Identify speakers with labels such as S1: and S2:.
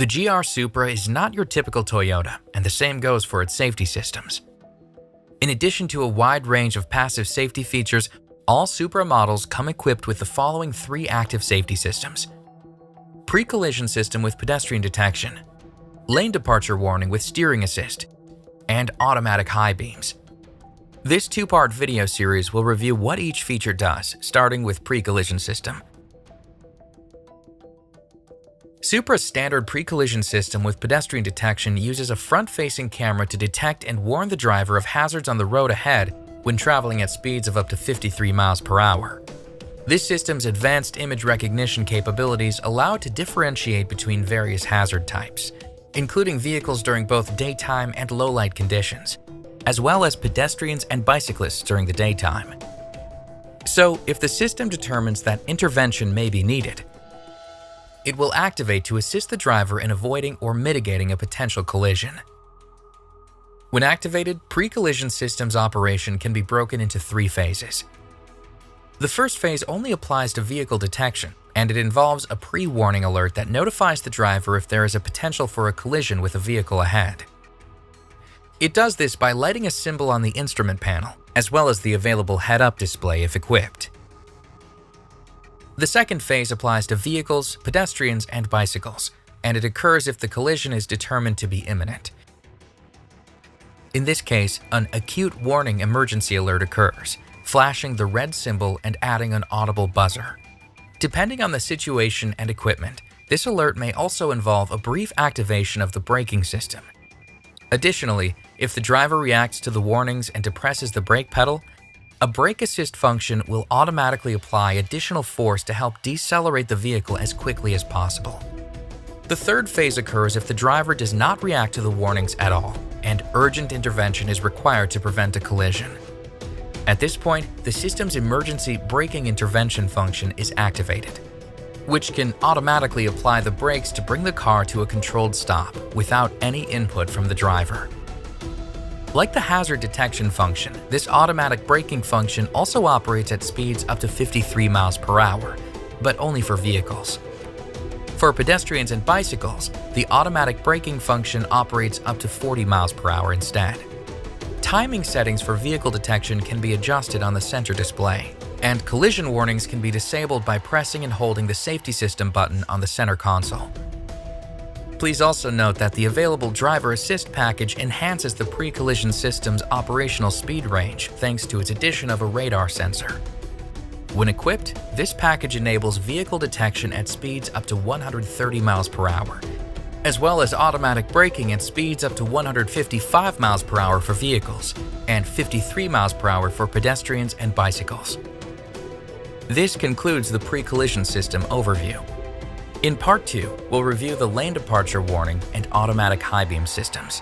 S1: The GR Supra is not your typical Toyota, and the same goes for its safety systems. In addition to a wide range of passive safety features, all Supra models come equipped with the following 3 active safety systems: pre-collision system with pedestrian detection, lane departure warning with steering assist, and automatic high beams. This 2-part video series will review what each feature does, starting with pre-collision system. Supra's standard pre-collision system with pedestrian detection uses a front-facing camera to detect and warn the driver of hazards on the road ahead when traveling at speeds of up to 53 miles per hour. This system's advanced image recognition capabilities allow it to differentiate between various hazard types, including vehicles during both daytime and low-light conditions, as well as pedestrians and bicyclists during the daytime. So, if the system determines that intervention may be needed, it will activate to assist the driver in avoiding or mitigating a potential collision. When activated, pre-collision system's operation can be broken into 3 phases. The first phase only applies to vehicle detection, and it involves a pre-warning alert that notifies the driver if there is a potential for a collision with a vehicle ahead. It does this by lighting a symbol on the instrument panel, as well as the available head-up display if equipped. The second phase applies to vehicles, pedestrians, and bicycles, and it occurs if the collision is determined to be imminent. In this case, an acute warning emergency alert occurs, flashing the red symbol and adding an audible buzzer. Depending on the situation and equipment, this alert may also involve a brief activation of the braking system. Additionally, if the driver reacts to the warnings and depresses the brake pedal, a brake assist function will automatically apply additional force to help decelerate the vehicle as quickly as possible. The third phase occurs if the driver does not react to the warnings at all, and urgent intervention is required to prevent a collision. At this point, the system's emergency braking intervention function is activated, which can automatically apply the brakes to bring the car to a controlled stop without any input from the driver. Like the hazard detection function, this automatic braking function also operates at speeds up to 53 miles per hour, but only for vehicles. For pedestrians and bicycles, the automatic braking function operates up to 40 miles per hour instead. Timing settings for vehicle detection can be adjusted on the center display, and collision warnings can be disabled by pressing and holding the safety system button on the center console. Please also note that the available driver assist package enhances the pre-collision system's operational speed range thanks to its addition of a radar sensor. When equipped, this package enables vehicle detection at speeds up to 130 miles per hour, as well as automatic braking at speeds up to 155 miles per hour for vehicles and 53 miles per hour for pedestrians and bicycles. This concludes the pre-collision system overview. In Part 2, we'll review the lane departure warning and automatic high beam systems.